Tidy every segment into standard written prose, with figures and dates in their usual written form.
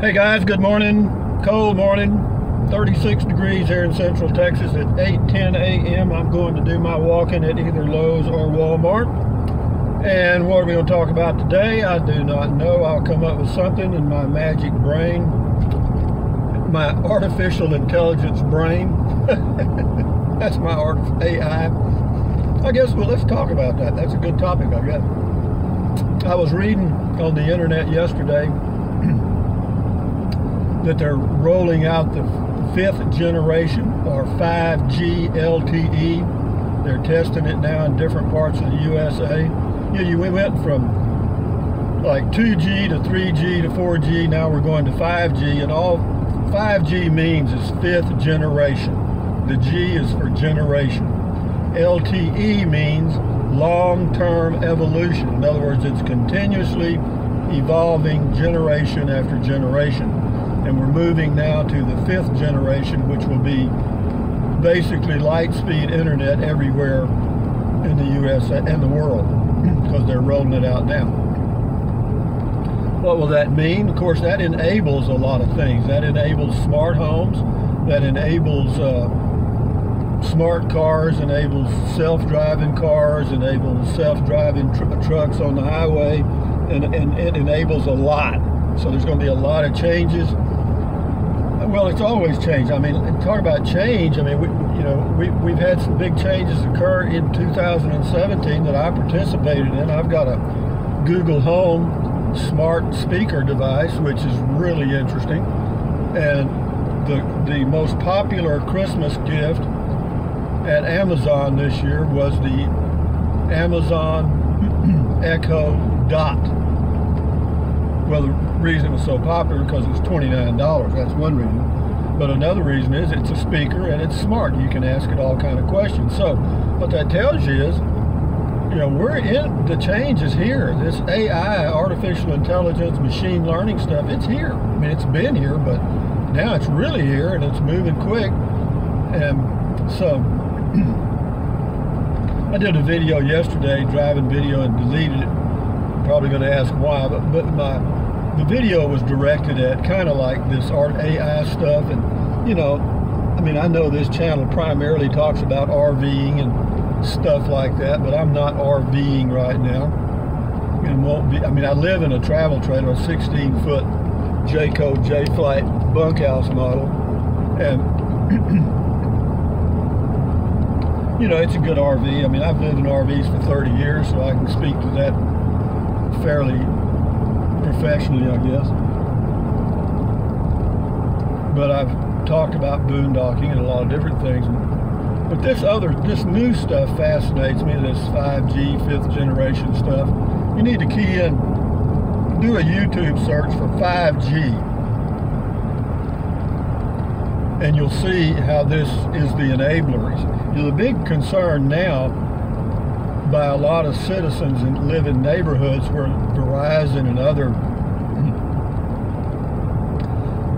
Hey guys, good morning. Cold morning, 36 degrees here in Central Texas at 8:10 a.m. I'm going to do my walking at either Lowe's or Walmart. And what are we going to talk about today? I do not know. I'll come up with something in my magic brain, my artificial intelligence brain. That's my AI. I guess, well, let's talk about that. That's a good topic, I guess. I was reading on the internet yesterday that they're rolling out the 5th generation or 5G LTE. They're testing it now in different parts of the USA. We went from like 2G to 3G to 4G, now we're going to 5G, and all 5G means is 5th generation. The G is for generation. LTE means long-term evolution. In other words, it's continuously evolving generation after generation. And we're moving now to the 5th generation, which will be basically light-speed internet everywhere in the USA and the world, because they're rolling it out now. What will that mean? Of course, that enables a lot of things. That enables smart homes, that enables smart cars, enables self-driving cars, enables self-driving trucks on the highway, and it enables a lot. So there's going to be a lot of changes. Well, it's always changed. I mean, talk about change. I mean, we've had some big changes occur in 2017 that I participated in. I've got a Google Home smart speaker device, which is really interesting. And the most popular Christmas gift at Amazon this year was the Amazon Echo Dot. Well, the reason it was so popular because it's $29. That's one reason. But another reason is it's a speaker and it's smart. You can ask it all kind of questions. So what that tells you is, we're in, the change is here. This AI, artificial intelligence, machine learning stuff, it's here. I mean, it's been here, but now it's really here and it's moving quick. And so I did a video yesterday, driving video, and deleted it. Probably going to ask why, but the video was directed at kind of like this AI stuff, and I mean, I know this channel primarily talks about RVing and stuff like that, but I'm not RVing right now, and won't be. I mean, I live in a travel trailer, a 16-foot Jayco J-Flight bunkhouse model, and it's a good RV. I mean, I've lived in RVs for 30 years, so I can speak to that fairly professionally, I guess. But I've talked about boondocking and a lot of different things. But this new stuff fascinates me, this 5G, 5th generation stuff. You need to key in, do a YouTube search for 5G, and you'll see how this is the enablers. The big concern now by a lot of citizens that live in neighborhoods where Verizon and other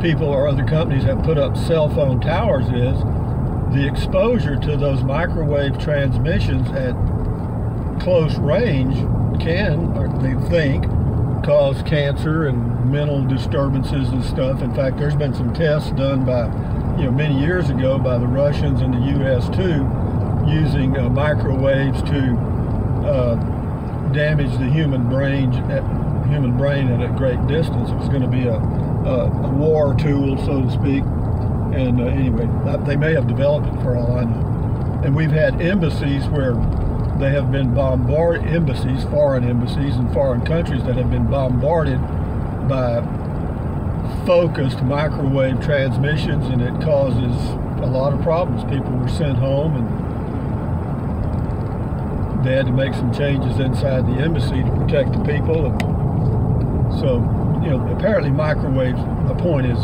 people or other companies have put up cell phone towers is the exposure to those microwave transmissions at close range can, or they think, cause cancer and mental disturbances and stuff. In fact, there's been some tests done by, many years ago by the Russians and the US too, using microwaves to damage the human brain at a great distance. It was going to be a war tool, so to speak. And anyway, they may have developed it for all I know. And we've had embassies where they have been bombarded, foreign embassies in foreign countries that have been bombarded by focused microwave transmissions, and it causes a lot of problems. People were sent home, and they had to make some changes inside the embassy to protect the people. And so, apparently microwaves, the point is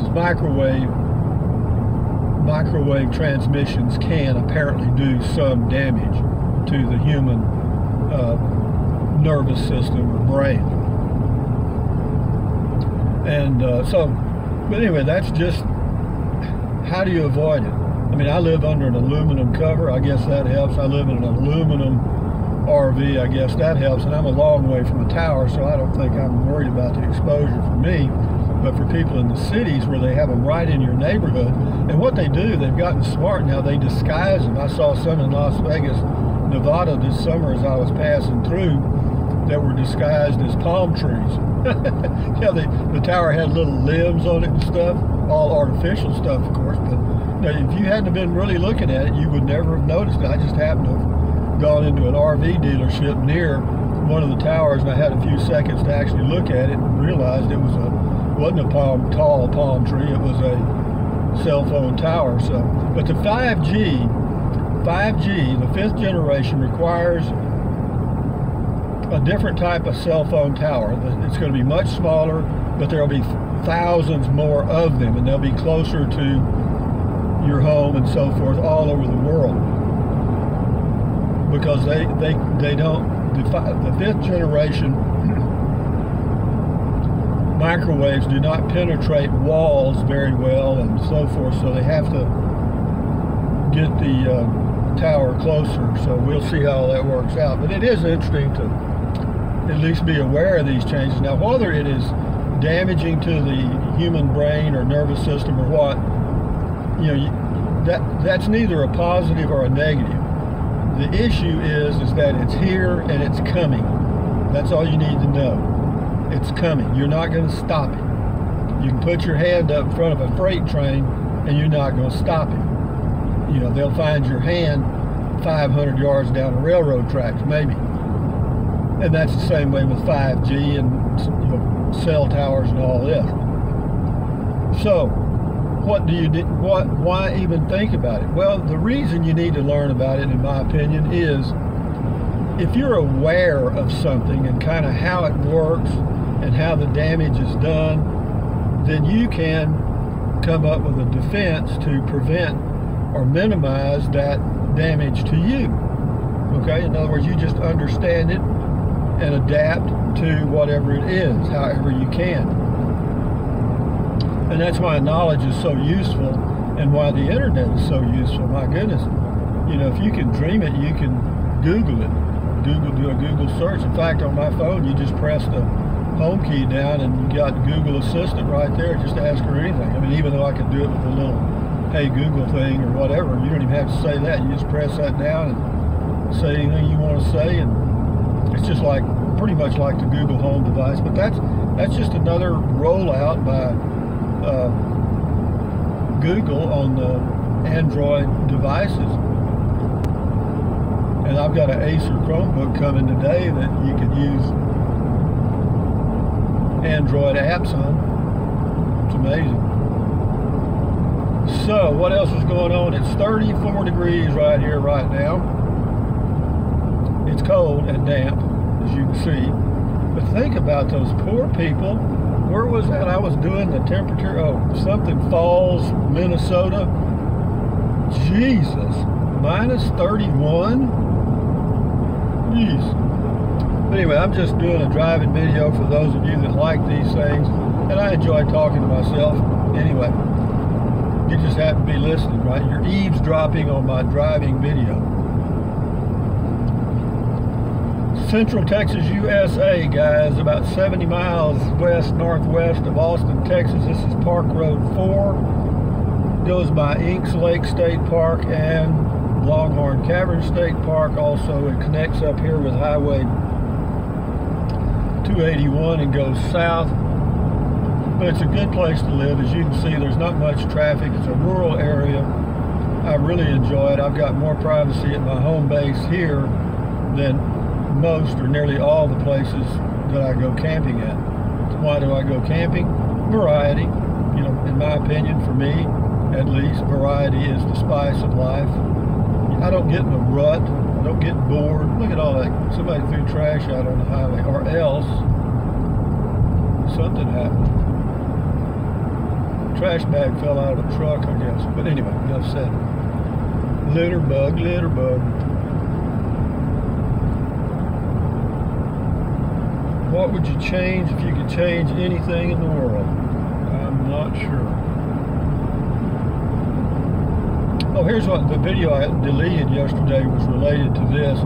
microwave transmissions can apparently do some damage to the human nervous system or brain. And but anyway, that's just, how do you avoid it? I mean, I live under an aluminum cover. I guess that helps. I live in an aluminum RV, I guess that helps. And I'm a long way from a tower, so I don't think I'm worried about the exposure for me. But for people in the cities where they have them right in your neighborhood, and what they do, they've gotten smart now, they disguise them. I saw some in Las Vegas, Nevada this summer as I was passing through that were disguised as palm trees. Yeah, the tower had little limbs on it and stuff, all artificial stuff, of course, but you know, if you hadn't been really looking at it, you would never have noticed it. I just happened to have gone into an RV dealership near one of the towers, and I had a few seconds to actually look at it and realized it wasn't a tall palm tree, it was a cell phone tower. So, but the 5G, the 5th generation, requires a different type of cell phone tower. It's going to be much smaller, but there will be thousands more of them, and they'll be closer to your home and so forth all over the world, because the 5th generation microwaves do not penetrate walls very well and so forth, so they have to get the tower closer. So we'll see how that works out, but it is interesting to at least be aware of these changes. Now, whether it is damaging to the human brain or nervous system or what, you know, that's neither a positive or a negative. The issue is that it's here and it's coming. That's all you need to know. It's coming. You're not going to stop it. You can put your hand up in front of a freight train and you're not going to stop it. You know, they'll find your hand 500 yards down the railroad tracks, maybe. And that's the same way with 5G and, you know, cell towers and all this. So, why even think about it? Well, the reason you need to learn about it, in my opinion, is if you're aware of something and kind of how it works and how the damage is done, then you can come up with a defense to prevent or minimize that damage to you. Okay? In other words, you just understand it and adapt to whatever it is, however you can. And that's why knowledge is so useful and why the internet is so useful. My goodness. You know, if you can dream it, you can Google it. Do a Google search. In fact, on my phone, you just press the home key down and you got Google Assistant right there. Just ask her anything. I mean, even though I could do it with a little Hey Google thing or whatever, you don't even have to say that. You just press that down and say anything you want to say, and it's just like, pretty much like the Google Home device. But that's just another rollout by Google on the Android devices. And I've got an Acer Chromebook coming today that you could use Android apps on. It's amazing. So, what else is going on? It's 34 degrees right here, right now. It's cold and damp, as you can see. But think about those poor people. Where was that? I was doing the temperature. Oh, something Falls, Minnesota. Jesus. Minus 31? Jeez. But anyway, I'm just doing a driving video for those of you that like these things. And I enjoy talking to myself. Anyway, you just happen to be listening, right? You're eavesdropping on my driving video. Central Texas, USA, guys, about 70 miles northwest of Austin, Texas. This is Park Road 4. Goes by Inks Lake State Park and Longhorn Cavern State Park. Also, it connects up here with Highway 281 and goes south. But it's a good place to live. As you can see, there's not much traffic. It's a rural area. I really enjoy it. I've got more privacy at my home base here than most or nearly all the places that I go camping at. Why do I go camping? Variety. You know, in my opinion, for me at least, variety is the spice of life. I don't get in a rut. I don't get bored. Look at all that. Somebody threw trash out on the highway, or else something happened. Trash bag fell out of the truck, I guess. But anyway, enough said. Litter bug, litter bug. What would you change if you could change anything in the world? I'm not sure. Oh, here's what the video I deleted yesterday was related to this.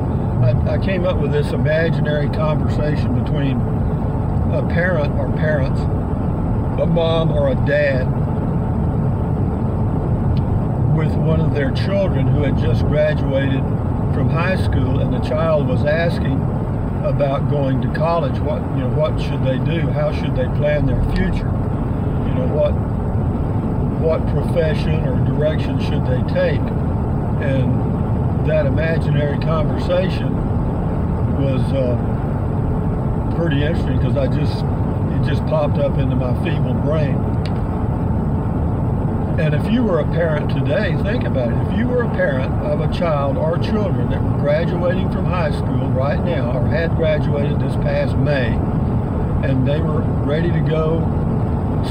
I came up with this imaginary conversation between a parent or parents, a mom or a dad, with one of their children who had just graduated from high school, and the child was asking about going to college. What should they do? How should they plan their future? What profession or direction should they take? And that imaginary conversation was pretty interesting, because it just popped up into my feeble brain. And if you were a parent today, think about it. If you were a parent of a child or children that were graduating from high school right now, or had graduated this past May, and they were ready to go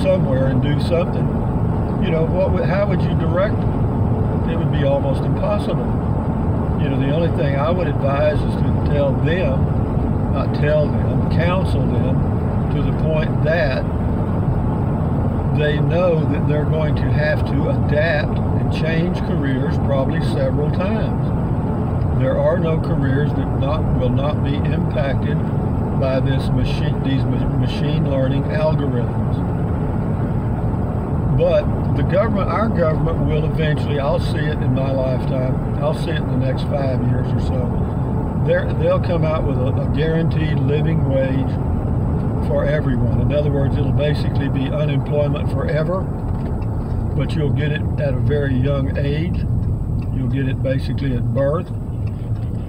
somewhere and do something, how would you direct them? It would be almost impossible. The only thing I would advise is to counsel them to the point that they know that they're going to have to adapt and change careers probably several times. There are no careers that will not be impacted by these machine learning algorithms. But our government will eventually, I'll see it in my lifetime, I'll see it in the next 5 years or so, they'll come out with a guaranteed living wage for everyone. In other words, it'll basically be unemployment forever, but you'll get it at a very young age. You'll get it basically at birth.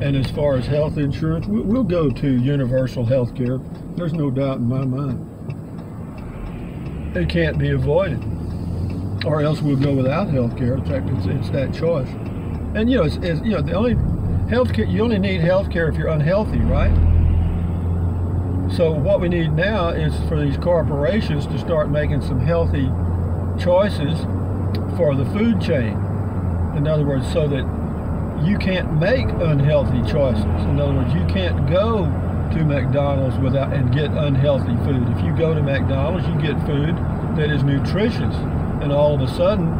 And as far as health insurance, we'll go to universal health care. There's no doubt in my mind. It can't be avoided. Or else we'll go without health care. In fact, it's that choice. And the only health care, you only need health care if you're unhealthy, right? So what we need now is for these corporations to start making some healthy choices for the food chain. In other words, so that you can't make unhealthy choices. In other words, you can't go to McDonald's and get unhealthy food. If you go to McDonald's, you get food that is nutritious. And all of a sudden,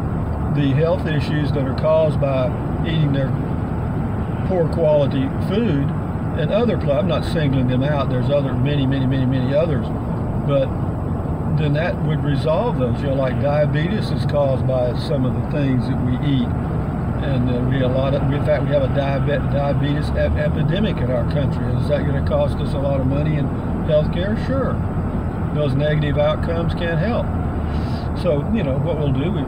the health issues that are caused by eating their poor quality food, and I'm not singling them out, there's many others, but then that would resolve those. Like diabetes is caused by some of the things that we eat, and in fact we have a diabetes epidemic in our country. Is that going to cost us a lot of money in health care? Sure. Those negative outcomes can't help. So what we'll do, we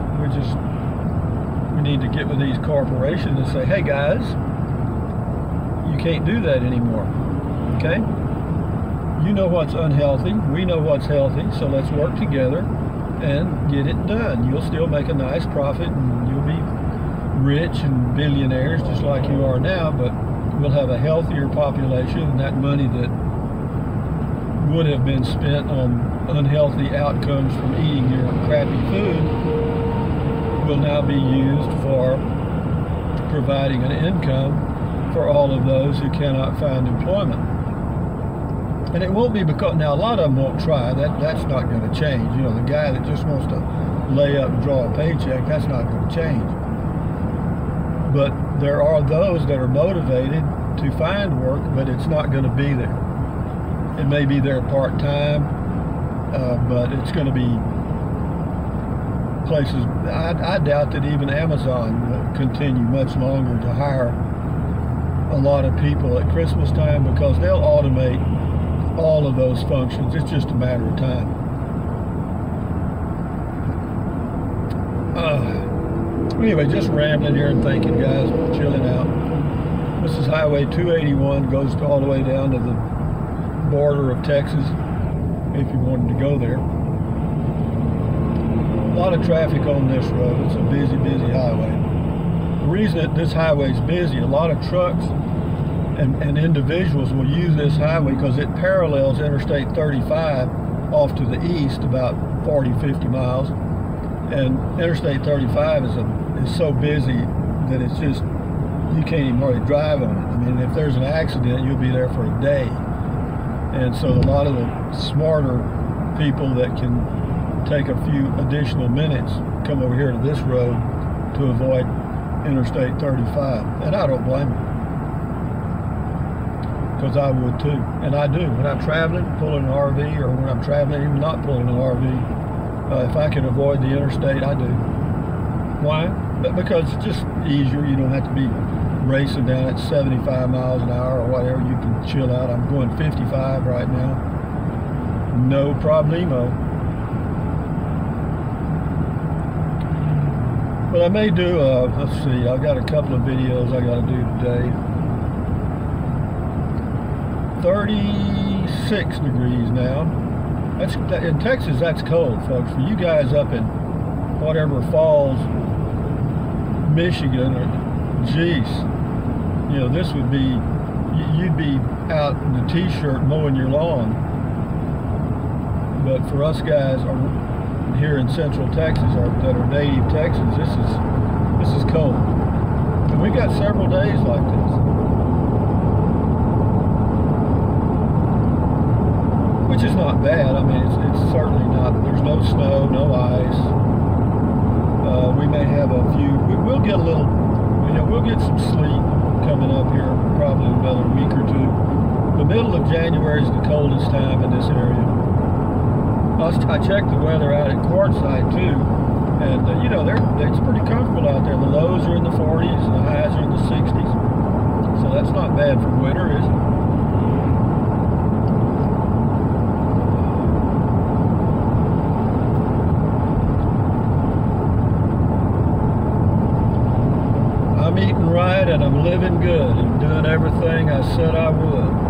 need to get with these corporations and say, hey guys, you can't do that anymore, okay? You know what's unhealthy, we know what's healthy, so let's work together and get it done. You'll still make a nice profit, and you'll be rich and billionaires just like you are now, but we'll have a healthier population, and that money that would have been spent on unhealthy outcomes from eating your crappy food will now be used for providing an income for all of those who cannot find employment. And it won't be because, now a lot of them won't try, that's not going to change. The guy that just wants to lay up and draw a paycheck, that's not going to change. But there are those that are motivated to find work, but it's not going to be there. It may be there part-time, but it's going to be places, I doubt that even Amazon will continue much longer to hire a lot of people at Christmas time, because they'll automate all of those functions. It's just a matter of time. Anyway, just rambling here and thinking, guys, chilling out. This is Highway 281, goes all the way down to the border of Texas, if you wanted to go there. A lot of traffic on this road. It's a busy highway. The reason that this highway is busy, a lot of trucks and individuals will use this highway because it parallels Interstate 35 off to the east about 40-50 miles, and Interstate 35 is so busy that it's just, you can't even hardly drive on it. I mean, if there's an accident, you'll be there for a day. And so a lot of the smarter people that can take a few additional minutes come over here to this road to avoid Interstate 35, and I don't blame them. because I would too, and I do. When I'm traveling, pulling an RV, or when I'm traveling, even not pulling an RV, if I can avoid the interstate, I do. Why? Because it's just easier. You don't have to be racing down at 75 miles an hour or whatever. You can chill out. I'm going 55 right now. No problemo. But I may do, let's see, I've got a couple of videos I got to do today. 36 degrees now. In Texas, that's cold, folks. For you guys up in whatever Falls, Michigan, or geez, you know, this would be, you'd be out in a t-shirt mowing your lawn. But for us guys here in Central Texas, that are native Texans, this is cold. And we've got several days like this. Which is not bad. I mean, it's certainly not. There's no snow, no ice. We may have a few. We'll get a little. You know, we'll get some sleet coming up here, probably another week or two. The middle of January is the coldest time in this area. I checked the weather out at Quartzsite too, and you know, it's pretty comfortable out there. The lows are in the 40s, and the highs are in the 60s. So that's not bad for winter, is it? I'm eating right and I'm living good and doing everything I said I would.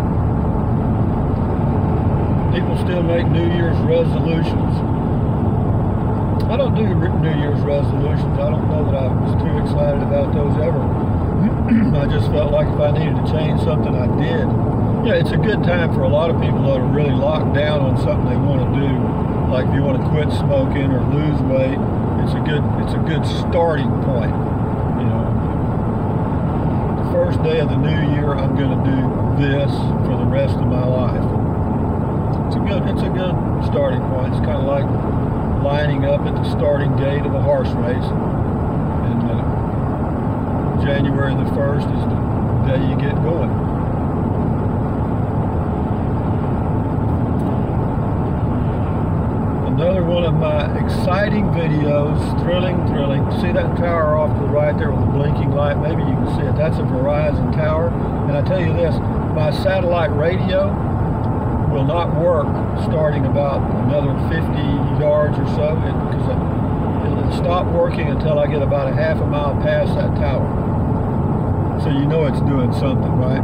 People still make New Year's resolutions. I don't do New Year's resolutions. I don't know that I was too excited about those ever. I just felt like if I needed to change something, I did. Yeah, it's a good time for a lot of people that are really locked down on something they want to do. Like if you want to quit smoking or lose weight, it's a good starting point. You know, the first day of the new year, I'm going to do this for the rest of my life. It's a good starting point. It's kind of like lining up at the starting gate of a horse race. And January the 1st is the day you get going. Another one of my exciting videos, thrilling. See that tower off to the right there with the blinking light? Maybe you can see it. That's a Verizon tower. And I tell you this, my satellite radio will not work starting about another 50 yards or so, because it'll stop working until I get about a half a mile past that tower. So you know it's doing something, right?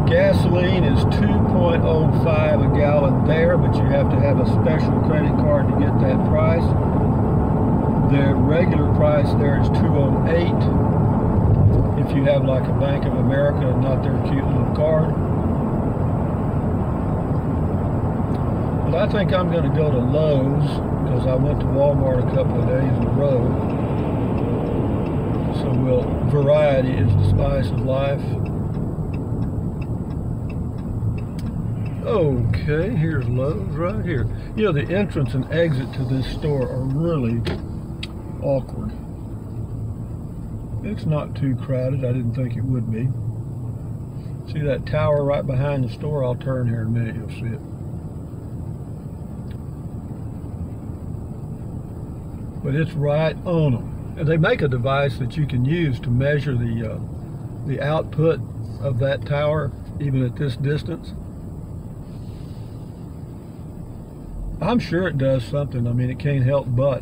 Gasoline is $2.05 a gallon there, but you have to have a special credit card to get that price. The regular price there is $2.08 if you have like a Bank of America and not their cute little card. But I think I'm going to go to Lowe's, because I went to Walmart a couple of days in a row. So variety is the spice of life. Okay, here's Lowe's right here. You know, the entrance and exit to this store are really awkward. It's not too crowded. I didn't think it would be. See that tower right behind the store? I'll turn here in a minute, you'll see it. But it's right on them. And they make a device that you can use to measure the output of that tower, even at this distance. I'm sure it does something. I mean, it can't help but.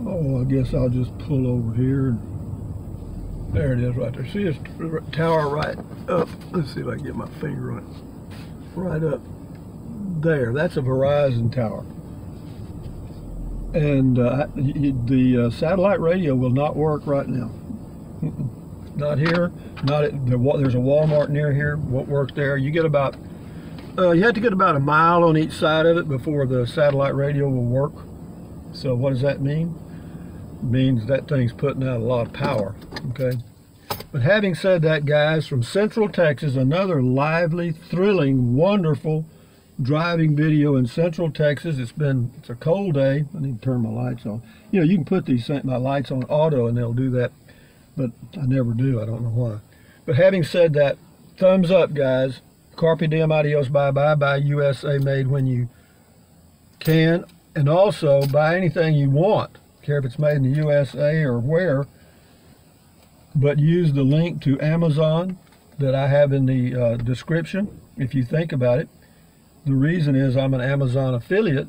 Oh, I guess I'll just pull over here. There it is right there. See this tower right up? Let's see if I can get my finger on it. Right up there. That's a Verizon tower. And the satellite radio will not work right now. Not here. There's a Walmart near here. Won't work there. You get about you have to get about a mile on each side of it before the satellite radio will work. So what does that mean? It means that thing's putting out a lot of power. Okay. But having said that, guys, from Central Texas, another lively, thrilling, wonderful driving video in Central Texas. It's a cold day. I need to turn my lights on. You know, you can put my lights on auto and they'll do that, but I never do. I don't know why. But having said that, thumbs up, guys. Carpe diem, adios, bye-bye. Buy USA made when you can. And also, buy anything you want. Care if it's made in the USA or where. But use the link to Amazon that I have in the description, if you think about it. The reason is I'm an Amazon affiliate,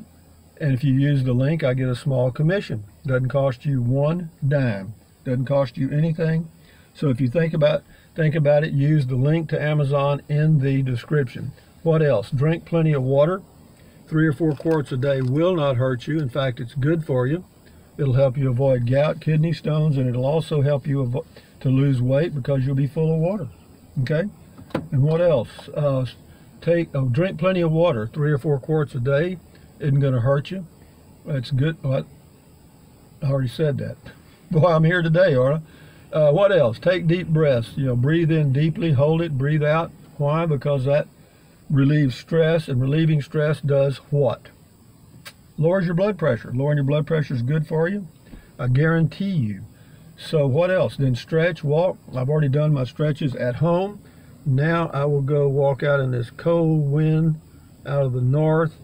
and if you use the link, I get a small commission. Doesn't cost you one dime. Doesn't cost you anything. So if you think about it, use the link to Amazon in the description. What else? Drink plenty of water. 3 or 4 quarts a day will not hurt you. In fact, it's good for you. It'll help you avoid gout, kidney stones, and it'll also help you to lose weight because you'll be full of water. Okay? And what else? Drink plenty of water. 3 or 4 quarts a day isn't going to hurt you. That's good. Well, I already said that. Boy, I'm here today, aren't I? What else? Take deep breaths. You know, breathe in deeply, hold it, breathe out. Why? Because that relieves stress, and relieving stress does what? Lowers your blood pressure. Lowering your blood pressure is good for you. I guarantee you. So what else? Then stretch, walk. I've already done my stretches at home. Now I will go walk out in this cold wind out of the north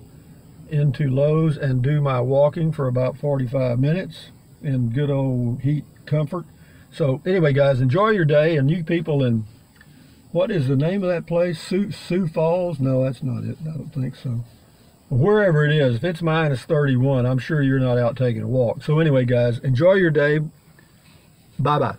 into Lowe's and do my walking for about 45 minutes in good old heat comfort. So anyway, guys, enjoy your day. And you people in, what is the name of that place? Sioux Falls? No, that's not it. I don't think so. Wherever it is, if it's minus 31, I'm sure you're not out taking a walk. So anyway, guys, enjoy your day. Bye-bye.